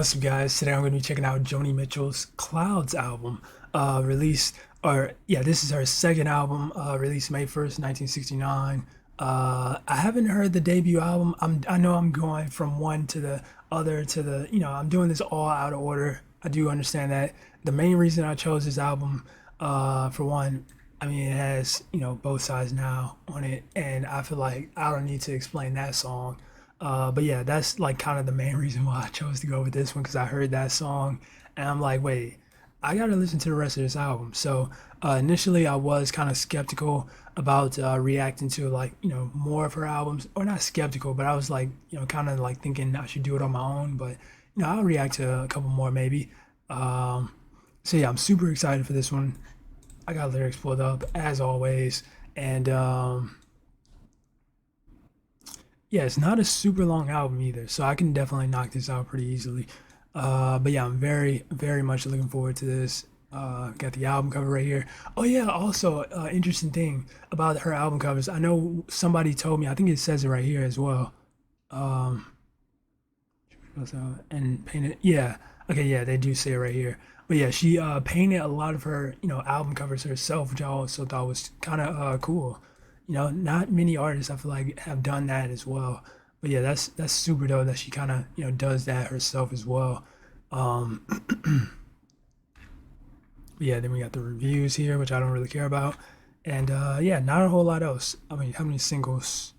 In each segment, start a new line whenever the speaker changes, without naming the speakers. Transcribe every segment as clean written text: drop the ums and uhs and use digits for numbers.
What's up, guys? Today I'm going to be checking out Joni Mitchell's Clouds album, released, or yeah, this is her second album, released May 1st, 1969. I haven't heard the debut album. I know I'm going from one to the other to I'm doing this all out of order. I do understand that. The main reason I chose this album, for one, I mean, it has, both sides now on it, and I feel like I don't need to explain that song. But yeah, that's like kind of the main reason why I chose to go with this one because I heard that song and I'm like, wait, I gotta listen to the rest of this album. So initially, I was kind of skeptical about reacting to like more of her albums, or not skeptical, but I was like kind of like thinking I should do it on my own. But I'll react to a couple more maybe. Um, so yeah, I'm super excited for this one. I got lyrics pulled up as always, and yeah, it's not a super long album either, so I can definitely knock this out pretty easily. But yeah, I'm very, very much looking forward to this. Got the album cover right here. Oh yeah, also interesting thing about her album covers. I know somebody told me. I think it says it right here as well. Um, and painted. Yeah, okay, yeah, they do say it right here. But yeah, she painted a lot of her album covers herself, which I also thought was kind of cool. Not many artists I feel like have done that as well. But yeah, that's super dope that she kind of does that herself as well. Um, yeah, then we got the reviews here, which I don't really care about, and yeah, not a whole lot else. I mean, how many singles?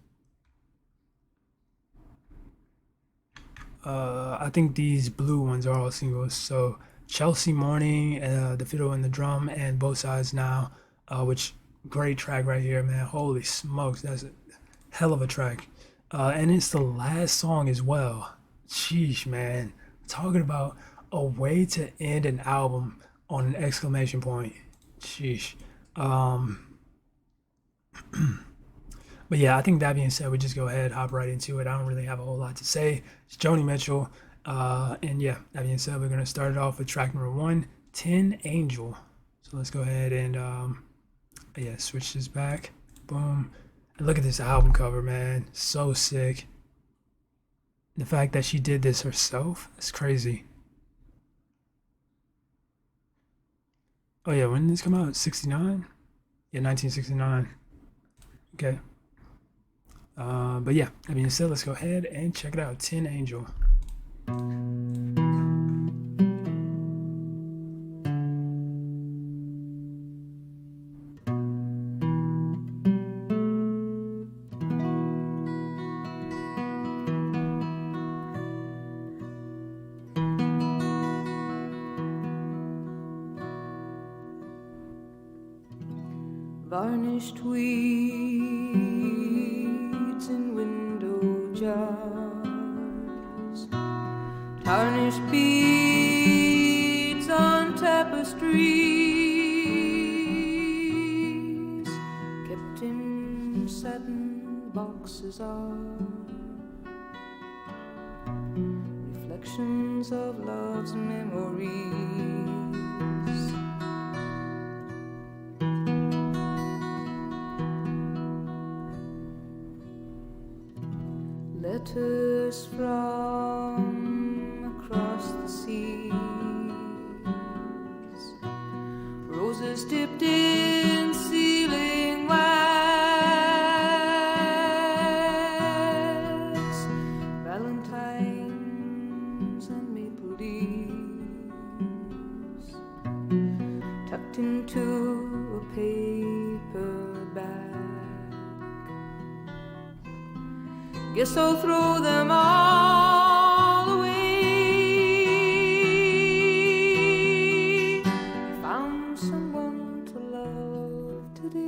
I think these blue ones are all singles. So Chelsea Morning, the fiddle and the drum, and both sides now, which great track right here, man. Holy smokes, that's a hell of a track. And it's the last song as well. Sheesh, man. Talking about a way to end an album on an exclamation point. Sheesh. Um, but yeah, I think that being said, we just go ahead, hop right into it. I don't really have a whole lot to say. It's Joni Mitchell. And yeah, that being said, we're going to start it off with track number one, 10 Angel. So let's go ahead and yeah, switch this back. Boom. And look at this album cover, man. So sick. The fact that she did this herself, it's crazy. Oh yeah, when did this come out? 69? Yeah, 1969. Okay. But yeah, that being said, let's go ahead and check it out. 10 Angel.
Varnished weeds in window jars, tarnished beads on tapestries, kept in satin boxes are reflections of love's memories. Letters from across the seas, roses dipped in sealing wax, valentines and maple leaves, tucked into a paper bag. Guess I'll throw them all away. Found someone to love today.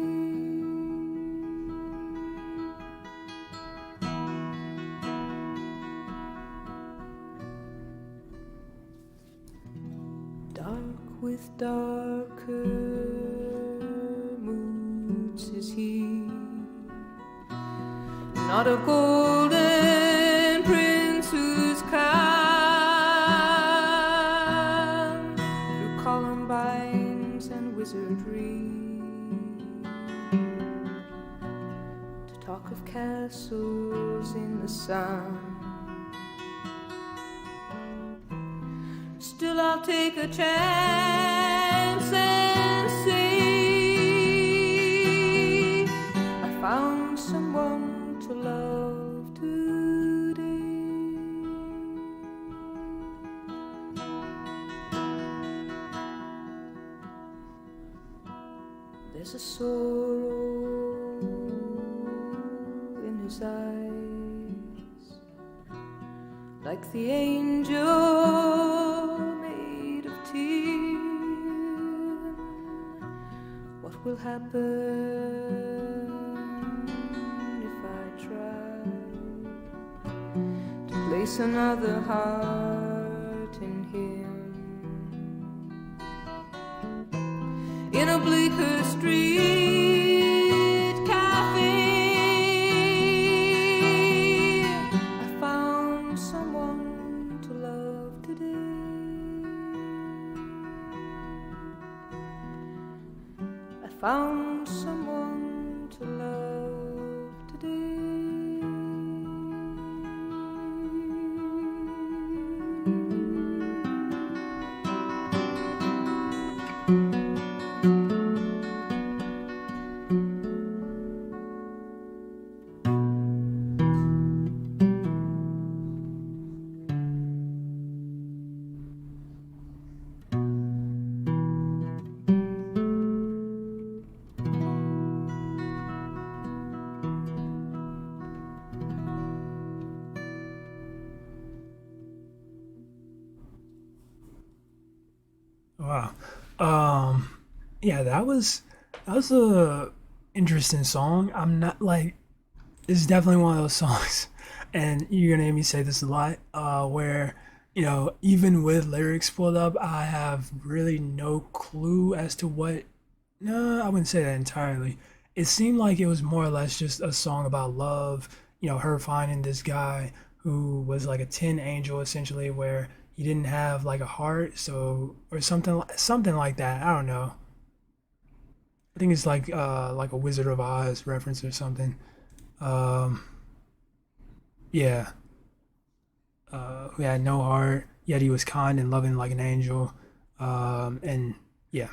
Dark with darker moods is he, not of golden prince who's come through columbines and wizardry to talk of castles in the sun. Well, I'll take a chance and see I found someone to love today. There's a sorrow in his eyes, like the angel made of tears. What will happen if I try to place another heart in him? In a bleaker street cafe, I found someone to love today. I found someone to love today.
Wow. Yeah, that was a interesting song. I'm not like This is definitely one of those songs, and you're gonna hear me say this a lot, where even with lyrics pulled up, I have really no clue as to what. No, I wouldn't say that entirely. It seemed like it was more or less just a song about love. Her finding this guy who was like a tin angel, essentially, where he didn't have like a heart, so or something like that. I don't know. I think it's like a Wizard of Oz reference or something. Um, yeah, who had no heart, yet he was kind and loving like an angel. And yeah,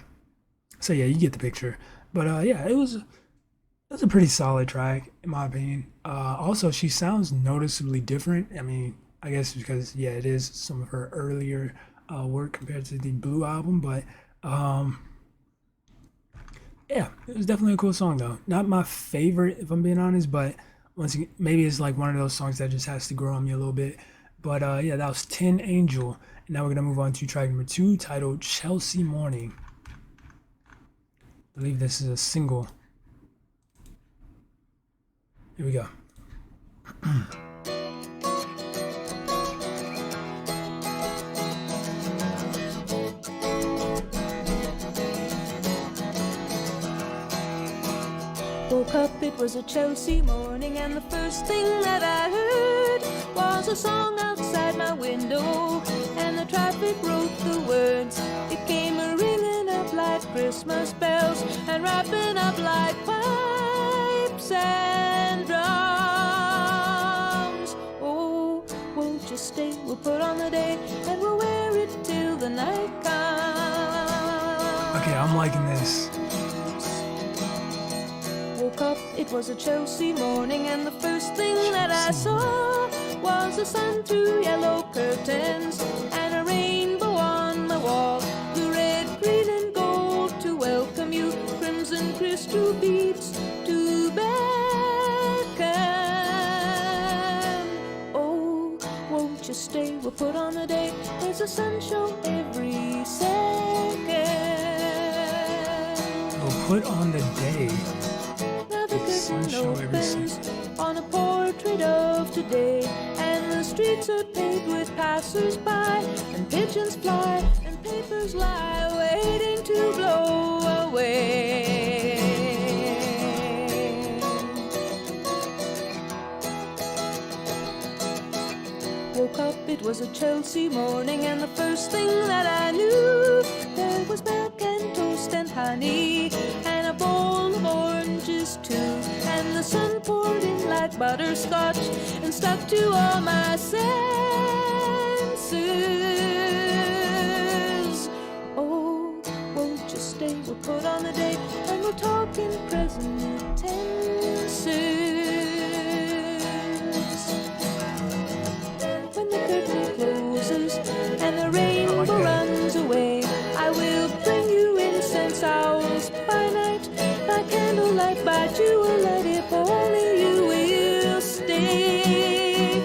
so yeah, you get the picture. But yeah, it was a pretty solid track in my opinion. Also, she sounds noticeably different. I mean, I guess because yeah, it is some of her earlier work compared to the Blue album, but um, yeah, it was definitely a cool song though. Not my favorite, if I'm being honest, but once again, maybe it's like one of those songs that just has to grow on me a little bit. But yeah, that was Tin Angel. And now we're gonna move on to track number two, titled Chelsea Morning. I believe this is a single. Here we go.
Woke up, it was a Chelsea morning, and the first thing that I heard was a song outside my window, and the traffic wrote the words. It came a ringing up like Christmas bells, and wrapping up like pipes and drums. Oh, won't you stay? We'll put on the day, and we'll wear it till the night comes.
Okay, I'm liking this.
Woke up, it was a Chelsea morning, and the first thing that I saw was the sun through yellow curtains and a rainbow on the wall. The red, green, and gold to welcome you, crimson crystal beads to beckon. Oh, won't you stay? We'll put on a day. There's a sun show every second.
We'll put on the day.
The curtain opens on a portrait of today, and the streets are paved with passers-by, and pigeons fly, and papers lie waiting to blow away. Woke up, it was a Chelsea morning, and the first thing that I knew, there was milk and toast and honey, and a bowl of oranges too, and the sun poured in like butterscotch and stuck to all my senses. we'll put on the date, and we'll talk in present tenses. When the curtain closes and the rainbow runs away, I will bring you incense owls by night, by candlelight, by jewellight, if only you will stay.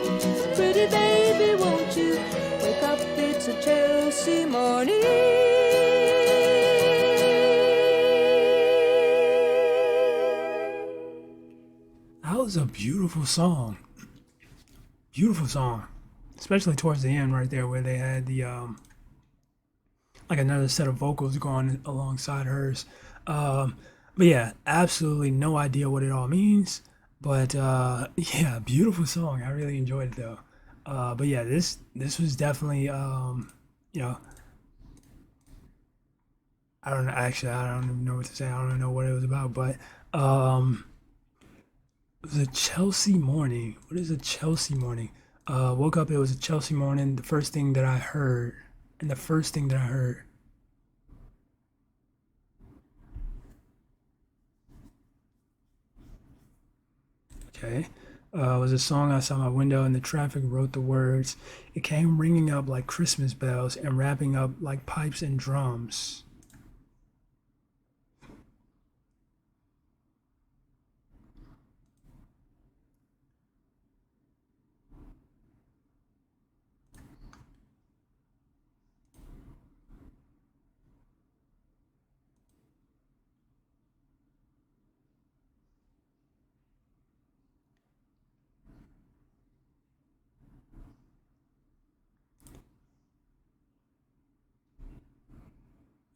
Pretty baby, won't you wake up? It's a Chelsea morning.
That was a beautiful song. Beautiful song. Especially towards the end right there where they had the like another set of vocals going alongside hers. Um but yeah, absolutely no idea what it all means. But yeah, beautiful song. I really enjoyed it though. But yeah, this was definitely you know, I don't know actually I don't even know what to say. I don't even know what it was about, but um it was a Chelsea morning. What is a Chelsea morning? Woke up, it was a Chelsea morning. The first thing that I heard, and the first thing that I heard, okay, was a song outside my window, and the traffic wrote the words. It came ringing up like Christmas bells and wrapping up like pipes and drums.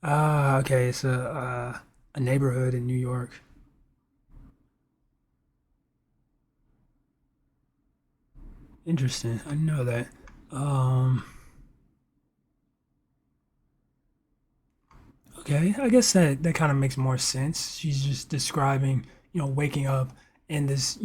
Ah, okay, it's a neighborhood in New York. Interesting. I know that. Um, Okay, I guess that kind of makes more sense. She's just describing, waking up in this,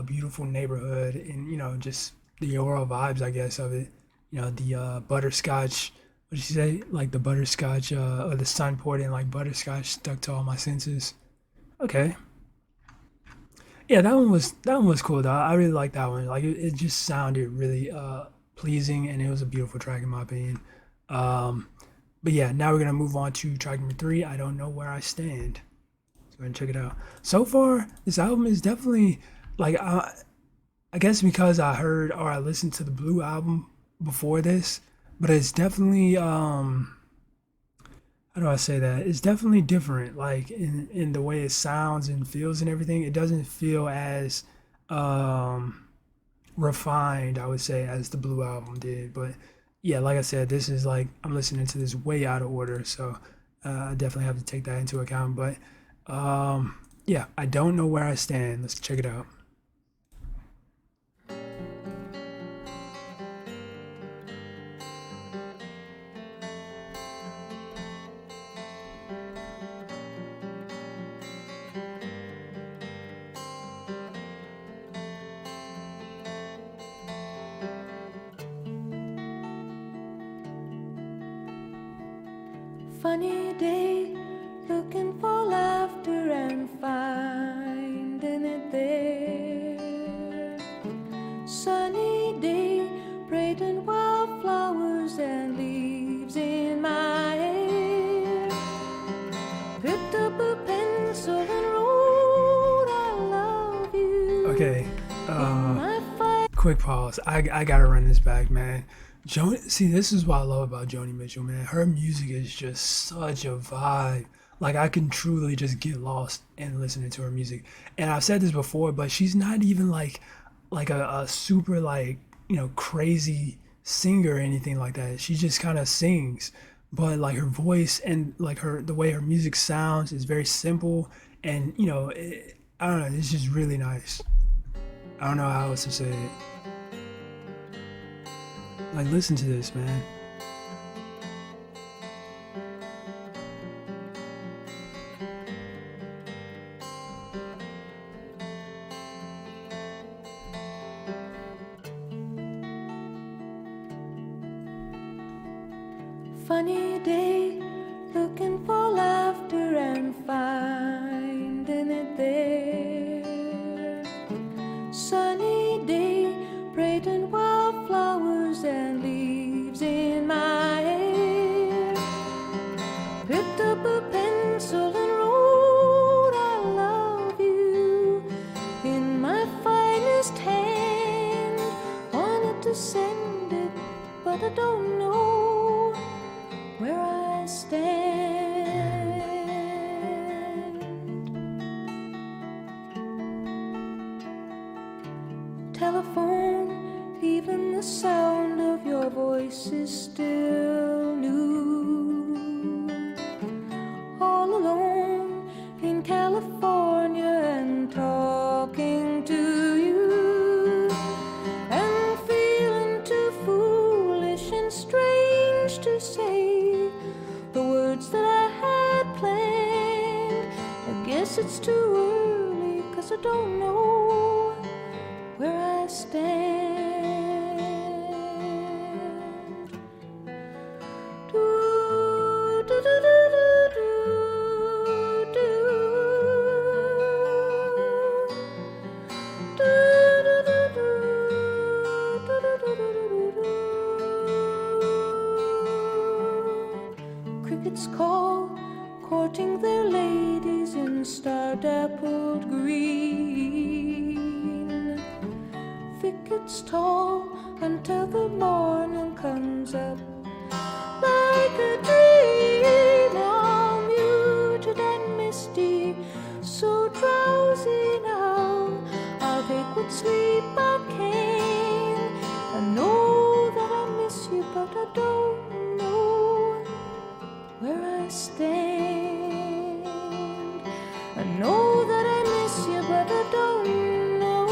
beautiful neighborhood and, just the overall vibes, I guess, of it. The butterscotch, what did she say? Like the butterscotch, or the sun poured in like butterscotch stuck to all my senses. Okay. Yeah, that one was cool though. I really like that one. Like it just sounded really pleasing and it was a beautiful track in my opinion. Um, But yeah, now we're gonna move on to track number three. I don't know where I stand. So go ahead and check it out. So far, this album is definitely like I guess because I heard or I listened to the Blue album before this, but it's definitely how do I say that? It's definitely different, like in the way it sounds and feels and everything. It doesn't feel as um refined, I would say, as the Blue album did. But yeah, like I said, this is like I'm listening to this way out of order, so I definitely have to take that into account. But yeah, I don't know where I stand. Let's check it out.
Funny day, looking for laughter and finding it there. Sunny day, braiding wildflowers and leaves in my hair. Picked up a pencil and wrote, I love you.
Okay,
In my
quick pause. I gotta run this back, man. Joni, see, this is what I love about Joni Mitchell, man. Her music is just such a vibe. Like I can truly just get lost in listening to her music. And I've said this before, but she's not even like a super like crazy singer or anything like that. She just kind of sings, but like her voice and like her the way her music sounds is very simple, and I don't know. It's just really nice. I don't know how else to say it. Like, listen to this, man.
funny day, looking for laughter and telephone, even the sound of your voice is still new. All alone in California and talking to you, and feeling too foolish and strange to say the words that I had planned. I guess it's too early, 'cause I don't know where I stand. Do, do, do, do, do, do, do. Do, do, do, do, do, do, do, do, do. Crickets call, courting their ladies in star-dappled green. Thickets tall until the morning comes up like a dream, all muted and misty, so drowsy now. I'll take what sleep I can. I know that I miss you, but I don't know where I stand. I know that I miss you, but I don't know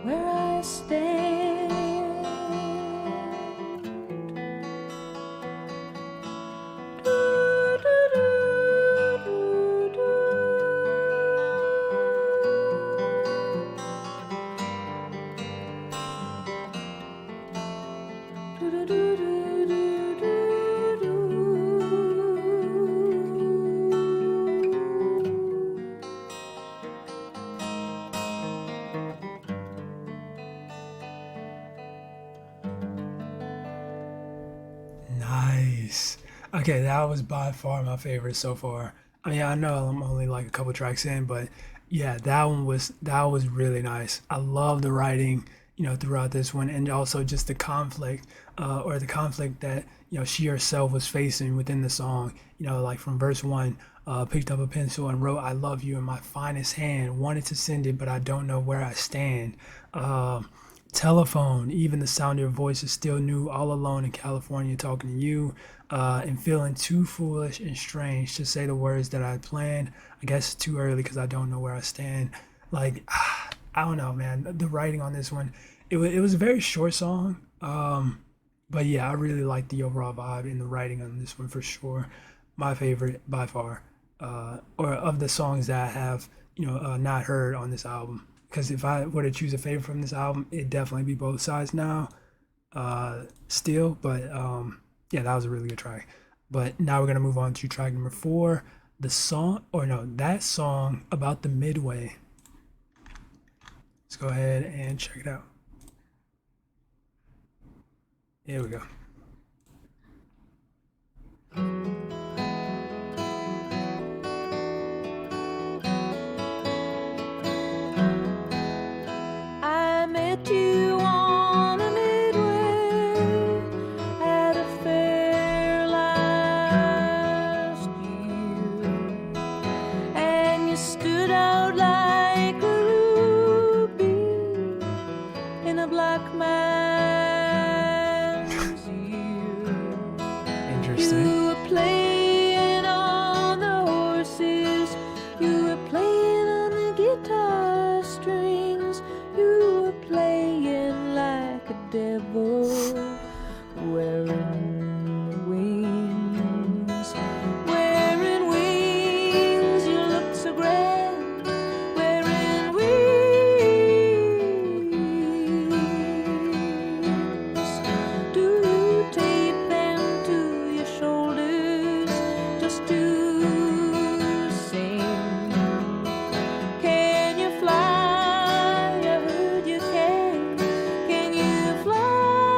where I stand. Do, do, do, do, do. Do, do, do, do, do, do, do.
Nice. Okay, that was by far my favorite so far. I mean, I know I'm only like a couple tracks in, but yeah, that was really nice. I love the writing, throughout this one, and also just the conflict, or the conflict that she herself was facing within the song. Like from verse one, picked up a pencil and wrote, "I love you" in my finest hand. Wanted to send it, but I don't know where I stand. Um, Telephone, even the sound of your voice is still new, all alone in California talking to you, and feeling too foolish and strange to say the words that I planned. I guess it's too early because I don't know where I stand. Like, I don't know, man. The writing on this one, it was a very short song, but yeah, I really like the overall vibe and the writing on this one for sure. My favorite by far, or of the songs that I have, not heard on this album. Because if I were to choose a favorite from this album, it'd definitely be Both Sides Now, still. But yeah, that was a really good track. But now we're gonna move on to track number four, the song, or no, that song about the midway. Let's go ahead and check it out. Here we go.
I met you on a midway at a fair last year, and you stood out like a ruby in a black man's ear.
Interesting.
You were playing on the horses, you were playing on the guitar strings, you were playing like a devil wearing wings. Wearing wings, you looked so grand. Wearing wings. Do you tape them to your shoulders just to sing? Can you fly? I heard you can. Can you fly?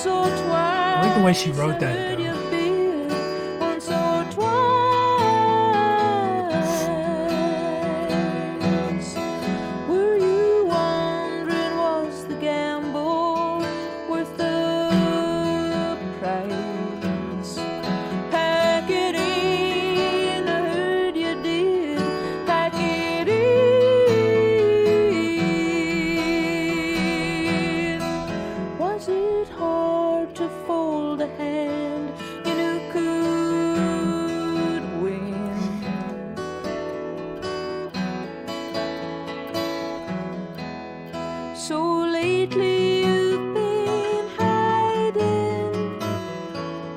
or twice.
I like the way she wrote
I
that
heard
though.
you bid once or twice. Were you wondering, was the gamble worth the price? Pack it in, I heard you did. Pack it in. Was it hard to fold a hand you knew could win? So lately you've been hiding.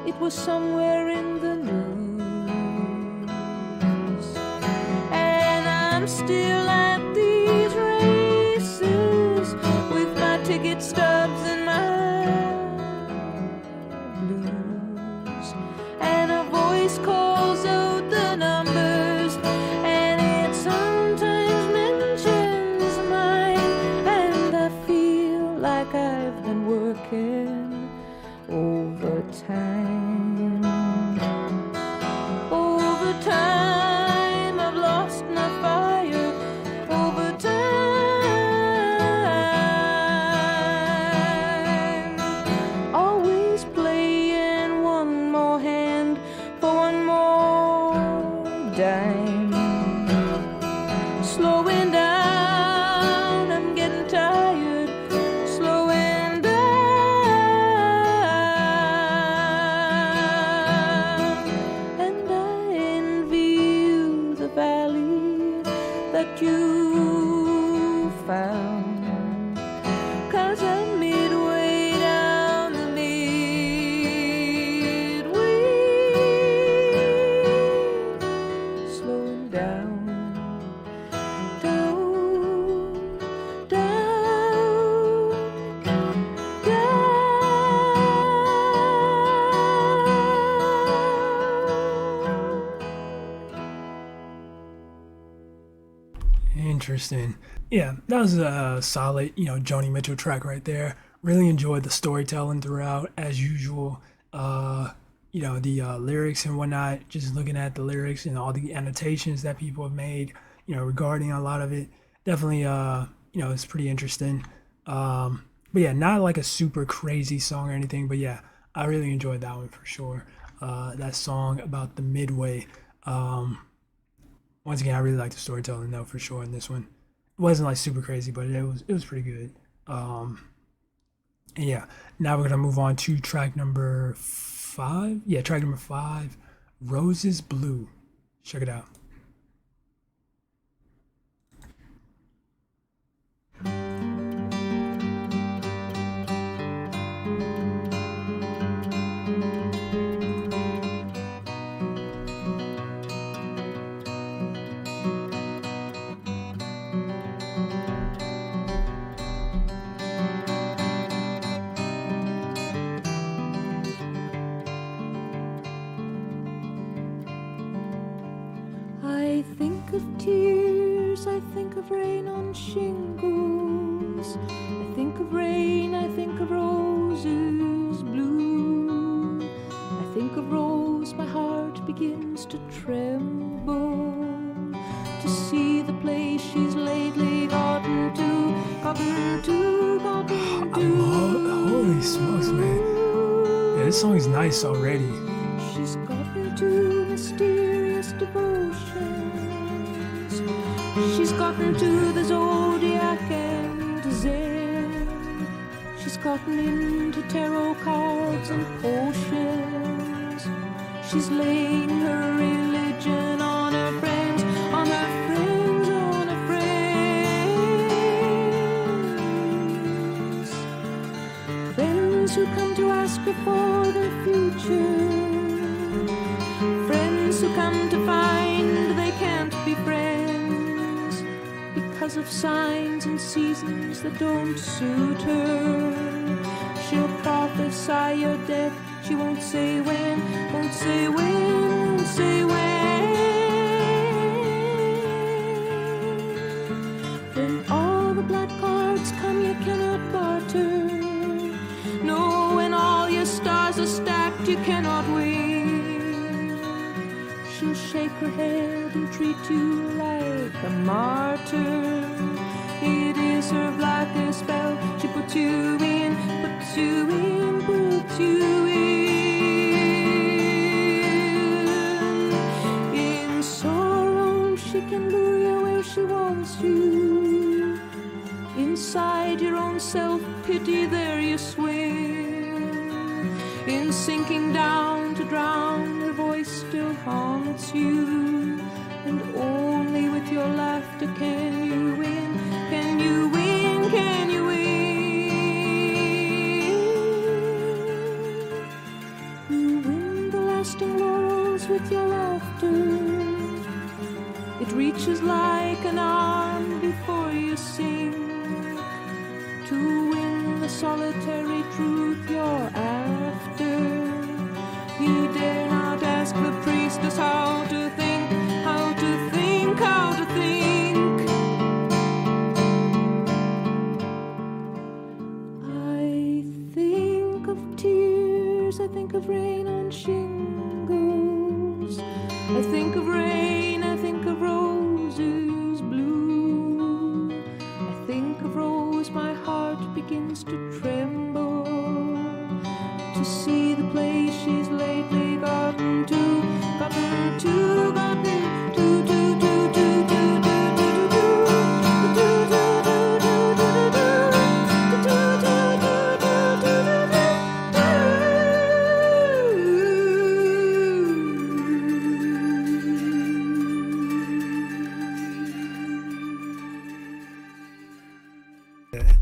It was somewhere in the news. And I'm still at these races with my ticket stubs and my blues. And a voice calls out the numbers, and it sometimes mentions mine. And I feel like I've been working overtime. Overtime, I've lost my fire. Overtime, always playing one more hand for one more dime. Slowing down, I'm getting tired. Slowing down, and I envy you the valley that you found. 'Cause I'm midway down the midway, slowing down, down, down,
Interesting. Yeah, that was a solid, Joni Mitchell track right there. Really enjoyed the storytelling throughout, as usual. The lyrics and whatnot. Just looking at the lyrics and all the annotations that people have made, regarding a lot of it. Definitely, it's pretty interesting. But yeah, not like a super crazy song or anything. But yeah, I really enjoyed that one for sure. That song about the midway. Once again, I really like the storytelling though for sure in this one. It wasn't like super crazy, but it was pretty good. And yeah, now we're gonna move on to track number 5. Yeah, track number 5, Roses Blue. Check it out.
I think of tears, I think of rain on shingles. I think of rain, I think of roses blue. I think of Rose, my heart begins to tremble to see the place she's lately gotten to, gotten to, gotten
I
to.
love. Holy smokes, man! Yeah, this song is nice already.
She's gotten to mysterious devotions. She's gotten to the zodiac and Zen. She's gotten into tarot cards and potions. She's laying her religion on her friends, on her friends, on her friends. Friends who come to ask her for their future. Friends who come to find they can't be friends because of signs and seasons that don't suit her. She'll prophesy your death, she won't say when, won't say when, won't say when. When all the black cards come you cannot barter. No, when all shake her head and treat you like a martyr. It is her blackest spell. She puts you in, puts you in, puts you in sorrow, she can lure you where she wants you. Inside your own self-pity, there you swim. In sinking down to drown, her voice still haunts you. And only with your laughter can you win, can you win, can you win. You win the lasting laurels with your laughter. It reaches like an arm before you sink. To win the solitary truth you're after, you dare not ask the priestess how to think, how to think, how to think. I think of tears, I think of rain on shingles. I think of rain, I think of roses blue. I think of rose, my heart begins to tremble to see the place she's lately gotten to, gotten to, gotten to,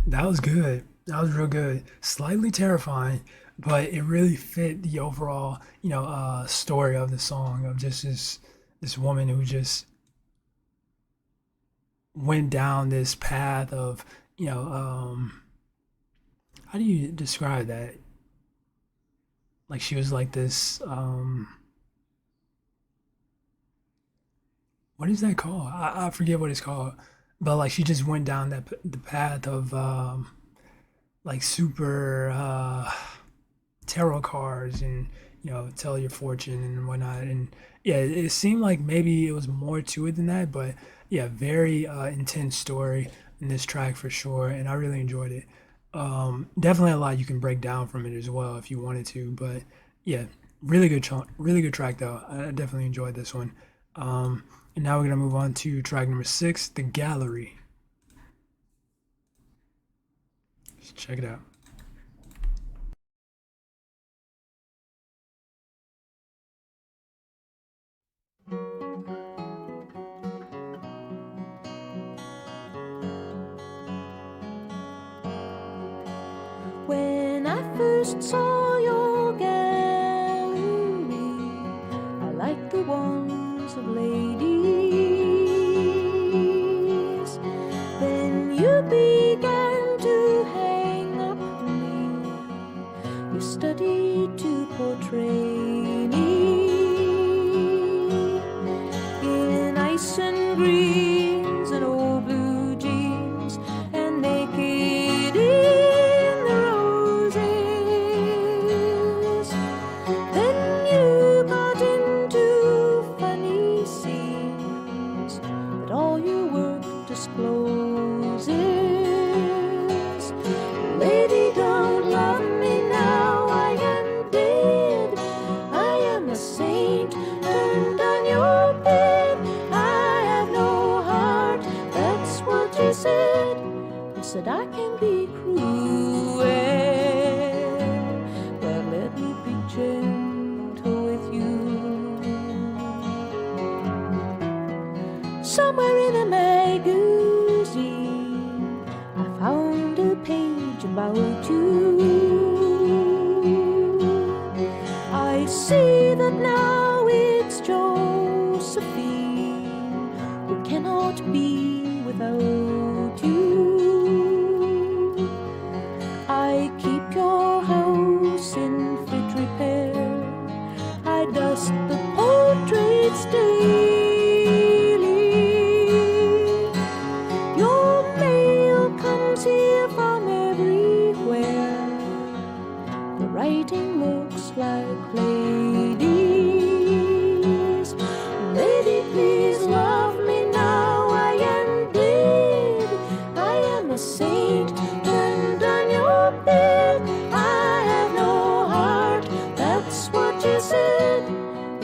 That was good. That was real good. Slightly terrifying, but it really fit the overall, story of the song of just this woman who just went down this path of, how do you describe that? Like she was like this, what is that called? I forget what it's called, but like she just went down the path of like super tarot cards and tell your fortune and whatnot. And yeah, it seemed like maybe it was more to it than that, but yeah, very intense story in this track for sure, and I really enjoyed it. Definitely a lot you can break down from it as well if you wanted to, but yeah, really good track though. I definitely enjoyed this one. And now we're gonna move on to track number 6, The Gallery. Let's check it out.
When I first saw your gallery, I liked the ones of ladies. Then you began to hang up me. You studied to portray me in ice and greens and old blue jeans and naked in the roses. Then you got into funny scenes that all your work discloses. Lady, don't love me now, I am dead. I am a saint turned on your bed. I have no heart, that's what you said. You said I can be cruel, but let me be gentle with you. Somewhere in a magazine I found a page about you. I see that now it's Josephine who cannot be without you. I keep your house in fit repair. I dust the portraits daily. Your mail comes here from everywhere. The writing looks like ladies.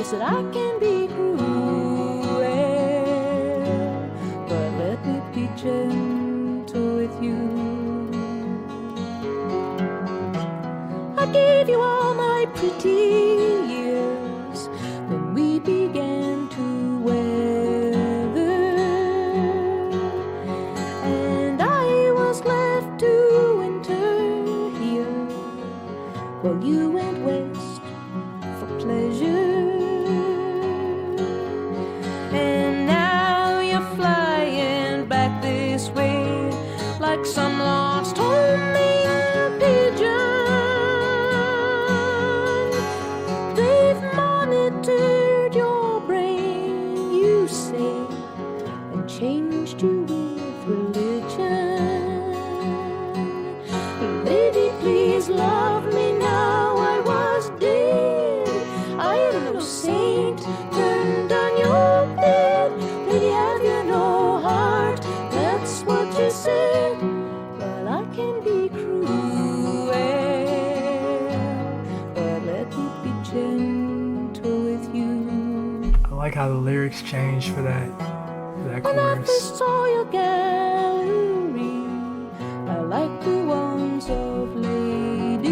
Yes, that I can be cruel, but let me be gentle with you. I gave you all my pretty years when we began to weather, and I was left to winter here while you went west for pleasure. And now you're flying back this way like some lost homing pigeon. They've monitored your brain, you say, and changed you with religion. Lady, please love me now. I was dead. I am no saint turned on your bed. Lady, have you no heart? That's what you said. Well, I can be cruel, but let me be gentle with you.
I like how the lyrics change for that
When I
chorus.
first saw your gallery, I liked the ones of ladies,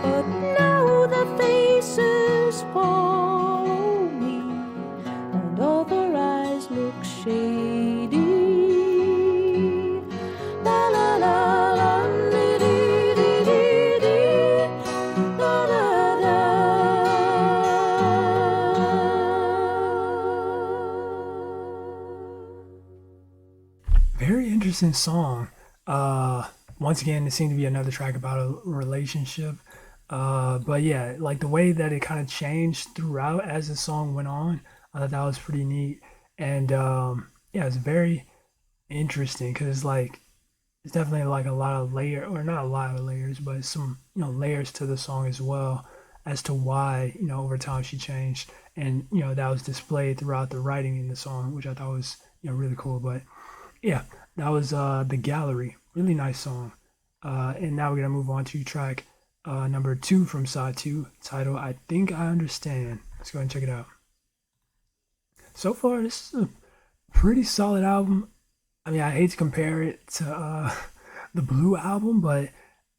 but now the faces follow me, and all their eyes look shady. La la la la, dee dee dee dee dee, la la la.
Very interesting song. Once again, it seemed to be another track about a relationship. But yeah, like the way that it kind of changed throughout as the song went on, I thought that was pretty neat. And yeah, it's very interesting because it's definitely like a lot of layer, or not a lot of layers, but some layers to the song as well as to why over time she changed, and that was displayed throughout the writing in the song, which I thought was really cool. But yeah, that was The Gallery. Really nice song. And now we're going to move on to track number 2 from side 2, titled I Think I Understand. Let's go ahead and check it out. So far, this is a pretty solid album. I mean, I hate to compare it to the Blue album, but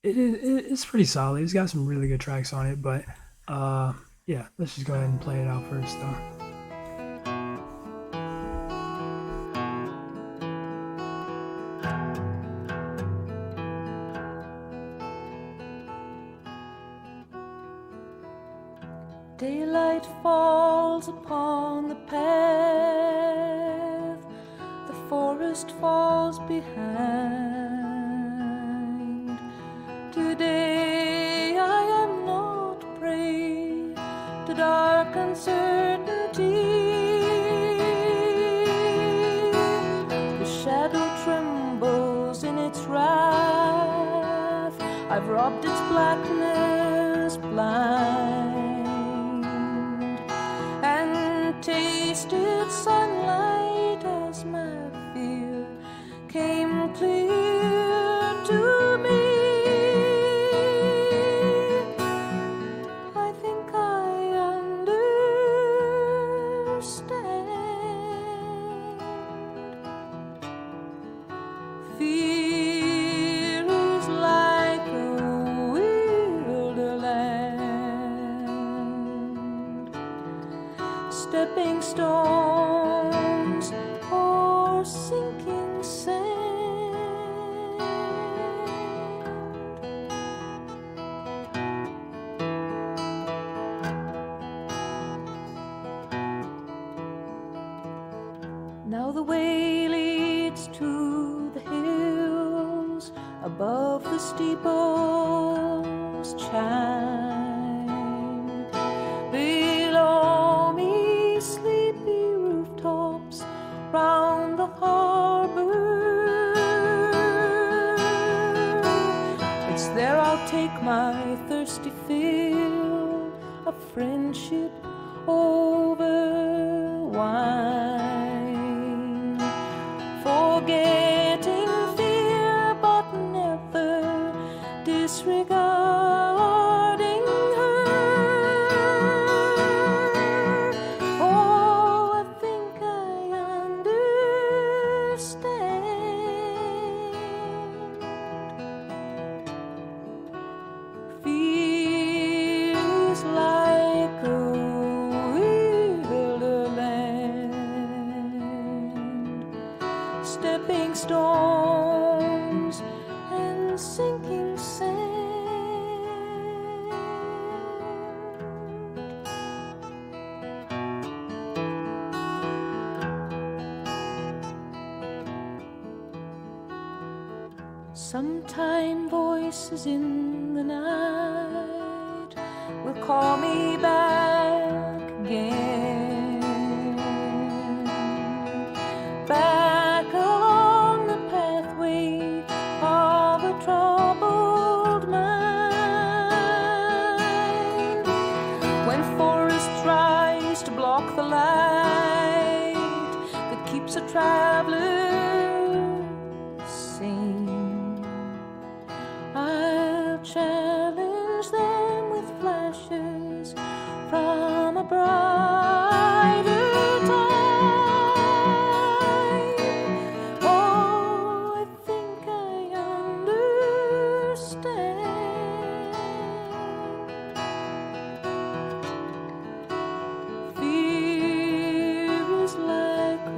it's pretty solid. It's got some really good tracks on it. But yeah, let's just go ahead and play it out first, though.
Daylight falls upon the path, the forest falls behind. Today I am not prey to dark uncertainty. The shadow trembles in its wrath. I've robbed its blackness blind, tasted sunlight as my fear came clear to me. I think I understand. Fear is like a wilderland, stepping stones or sinking sand. Now the way leads to the hills above the steeples chime. Below me sleepy rooftops round the harbor. It's there I'll take my thirsty fill of friendship over wine, forgetting fear but never disregarding her. Sometime voices in the night will call me back again, back along the pathway of a troubled mind. When forest tries to block the light that keeps a traveler sane, I'll challenge them with flashes from a brighter time. Oh, I think I understand. Fear is like a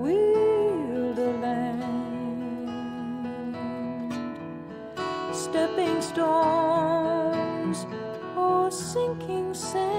wilderland, stepping stones or sinking sand.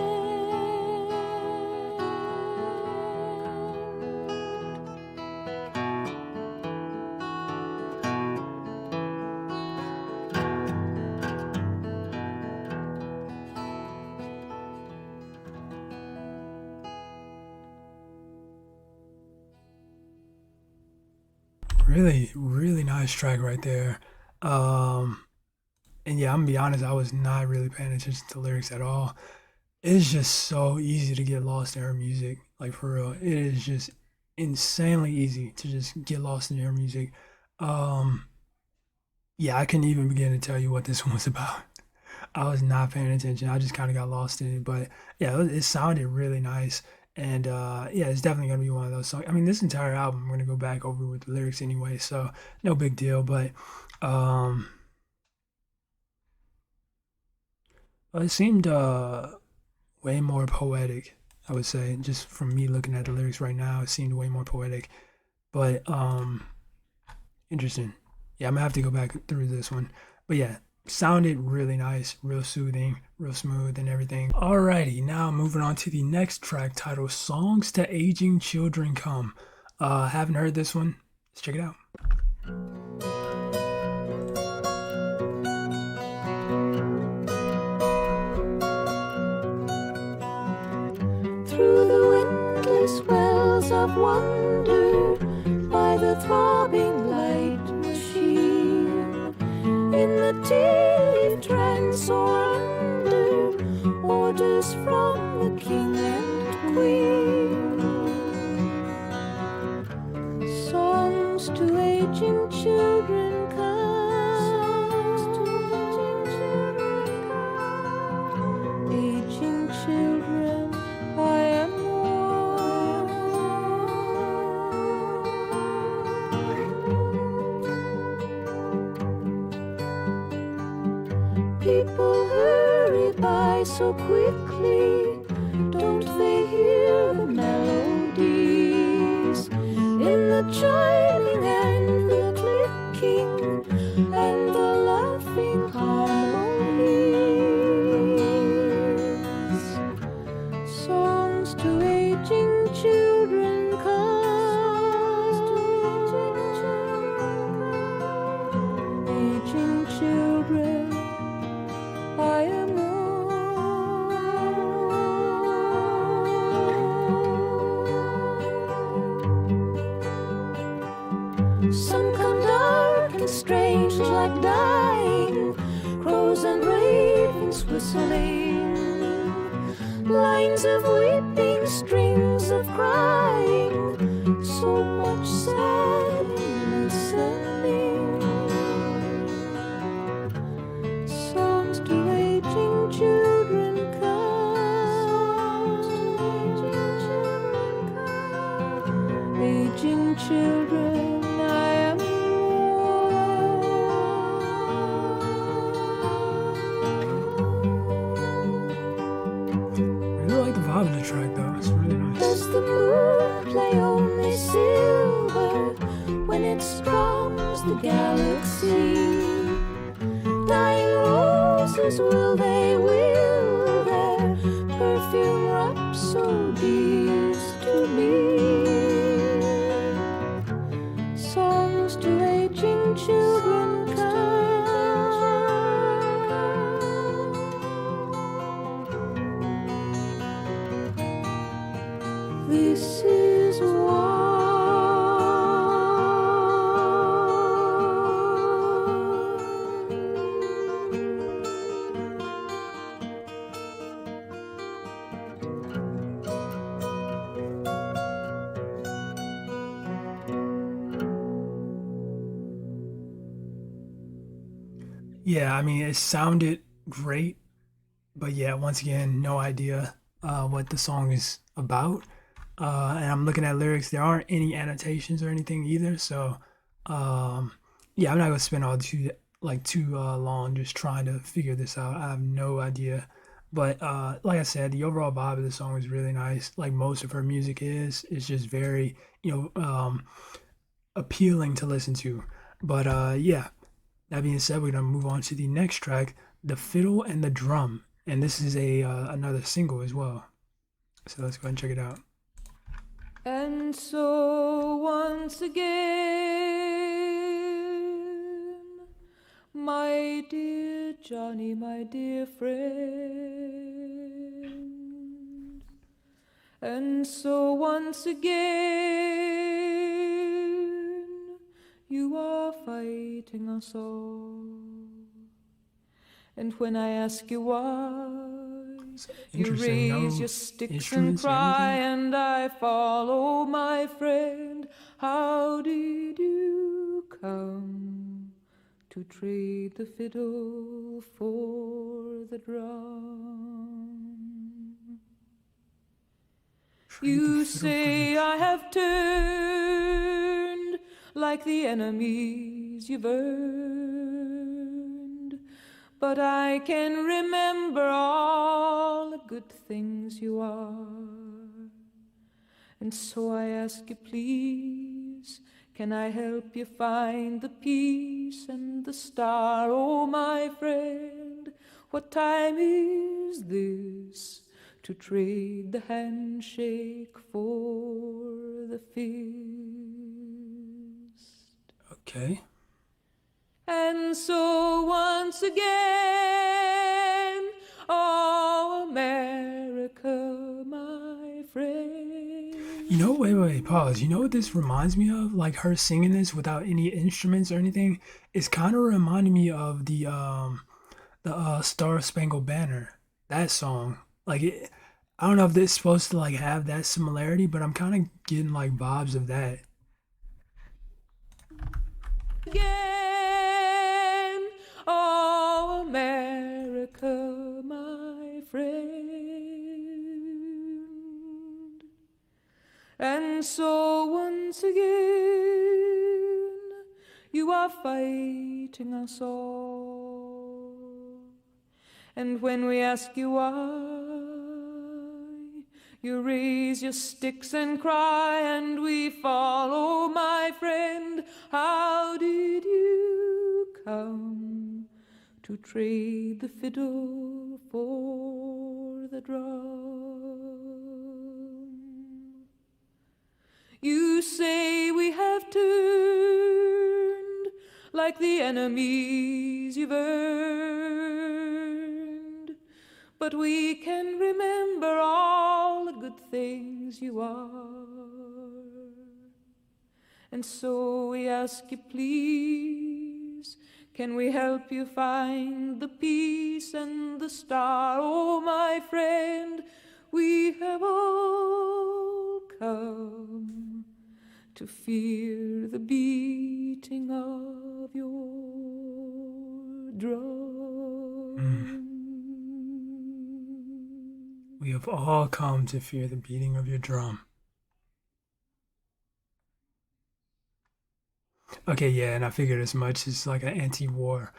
Really, really nice track right there. Um, and yeah, I'm gonna be honest, I was not really paying attention to lyrics at all. It's just so easy to get lost in her music. Like for real, it is just insanely easy to just get lost in her music. Um, yeah, I couldn't even begin to tell you what this one was about. I was not paying attention. I just kind of got lost in it. But yeah, it sounded really nice. And yeah, it's definitely gonna be one of those songs. I mean, this entire album, I'm gonna go back over with the lyrics anyway, so no big deal. But um, it seemed way more poetic. I would say, just from me looking at the lyrics right now, it seemed way more poetic. But interesting. Yeah, I'm gonna have to go back through this one. But yeah, sounded really nice, real soothing, real smooth, and everything. Alrighty, now moving on to the next track titled "Songs to Aging Children Come." Haven't heard this one. Let's check it out.
Through the endless wells of wonder, by the throbbing light machine, in the tea trance or under orders from the king and queen. Songs to aging children come. Songs to aging children come. Aging children, I am one. People hurry by so quickly, don't they hear the melodies in the chiming and the clicking and the laughing harmonies? Songs to aging children come. Aging children, I am one. Some come dark and strange like dying, crows and ravens whistling, lines of weeping, strings of crying, so much sad listening. Songs to aging children come. Aging children, I am
Really like the vibe of the track though. It's really nice.
Does the moon play only silver when it strums the galaxy? Dying roses, will they will their perfume rhapsodies to me? Songs to aging children this is why.
Yeah, I mean, it sounded great, but yeah, once again, no idea what the song is about. And I'm looking at lyrics; there aren't any annotations or anything either. So, um, yeah, I'm not gonna spend all too long just trying to figure this out. I have no idea. But like I said, the overall vibe of the song is really nice. Like most of her music is, it's just very appealing to listen to. But yeah, that being said, we're gonna move on to the next track, "The Fiddle and the Drum," and this is a another single as well. So let's go ahead and check it out.
And so once again, my dear Johnny, my dear friend. And so once again, you are fighting us all. And when I ask you why,
So
you
interesting.
raise
No
your sticks and
instruments or
cry,
anything.
and I follow, my friend. How did you come to trade the fiddle for the drum?
Trade the
You
fiddle for the
say I
drum.
have turned like the enemies you've earned, but I can remember all the good things you are. And so I ask you, please, can I help you find the peace and the star? Oh, my friend, what time is this to trade the handshake for the fist?
Okay.
And so once again, oh, America, my
You know,
friend.
wait, pause. You know what this reminds me of? Like her singing this without any instruments or anything. It's kind of reminding me of the Star Spangled Banner. That song. Like it, I don't know if this is supposed to like have that similarity, but I'm kind of getting like vibes of that.
Again, oh, America, my friend. And so once again, you are fighting us all. And when we ask you why, you raise your sticks and cry, and we follow, my friend. How did you come to trade the fiddle for the drum? You say we have turned like the enemies you've earned, but we can remember all the good things you are. And so we ask you, please, can we help you find the peace and the star? Oh, my friend, we have all come to fear the beating of your
Mm.
drum.
We have all come to fear the beating of your drum. Okay, yeah, and I figured as much. It's like an anti-war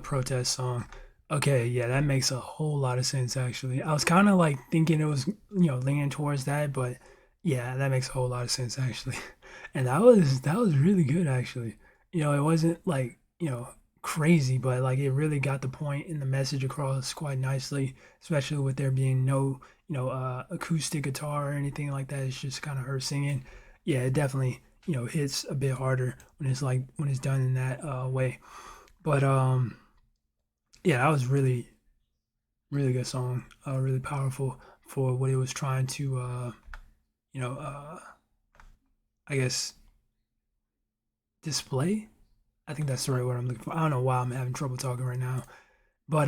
protest song. Okay, yeah, that makes a whole lot of sense actually. I was kind of like thinking it was, leaning towards that, but yeah, that makes a whole lot of sense actually. And that was really good actually. It wasn't like, crazy, but like it really got the point and the message across quite nicely, especially with there being no, acoustic guitar or anything like that. It's just kind of her singing. Yeah, it definitely hits a bit harder when it's done in that way. But yeah, that was really good song, really powerful for what it was trying to you know, I guess display. I think that's the right word I'm looking for. I don't know why I'm having trouble talking right now. But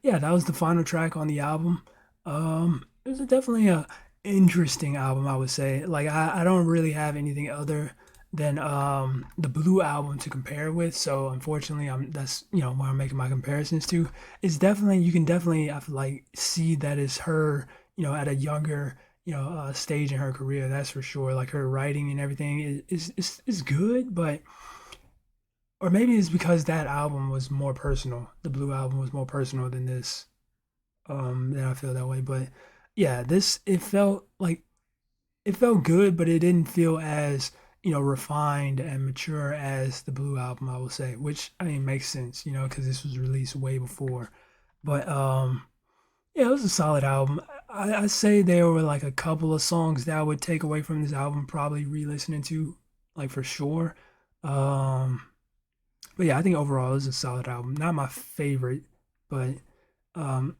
yeah, that was the final track on the album. It was definitely a interesting album, I would say. Like I don't really have anything other than the Blue album to compare with. So unfortunately, that's where I'm making my comparisons to. It's definitely you can definitely I feel like see that is her at a younger stage in her career. That's for sure. Like her writing and everything is good, but or maybe it's because that album was more personal. The Blue album was more personal than this. That I feel that way. But yeah, this it felt good, but it didn't feel as refined and mature as the Blue album. I will say, which I mean makes sense, because this was released way before. But yeah, it was a solid album. I say there were like a couple of songs that I would take away from this album, probably re-listening to, like for sure. Um, but yeah, I think overall it's a solid album. Not my favorite, but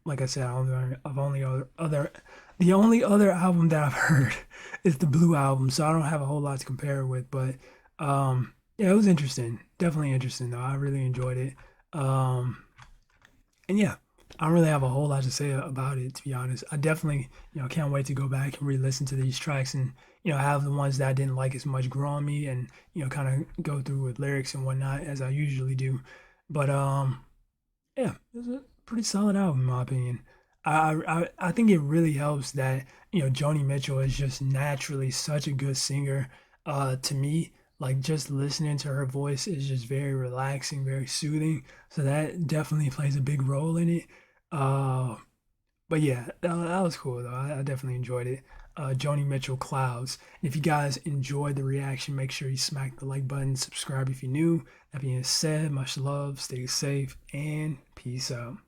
like I said, I've only other the only other album that I've heard is the Blue album, so I don't have a whole lot to compare it with. But yeah, it was interesting. Definitely interesting though. I really enjoyed it. Um, and yeah, I don't really have a whole lot to say about it to be honest. I definitely can't wait to go back and re-listen to these tracks and have the ones that I didn't like as much grow on me and kind of go through with lyrics and whatnot as I usually do. But yeah, it was a pretty solid album in my opinion. I think it really helps that Joni Mitchell is just naturally such a good singer. To me, like just listening to her voice is just very relaxing, very soothing. So that definitely plays a big role in it. Uh, but yeah, that was cool though. I definitely enjoyed it. Joni Mitchell Clouds. And if you guys enjoyed the reaction, make sure you smack the like button, subscribe if you're new. That being said, much love, stay safe, and peace out.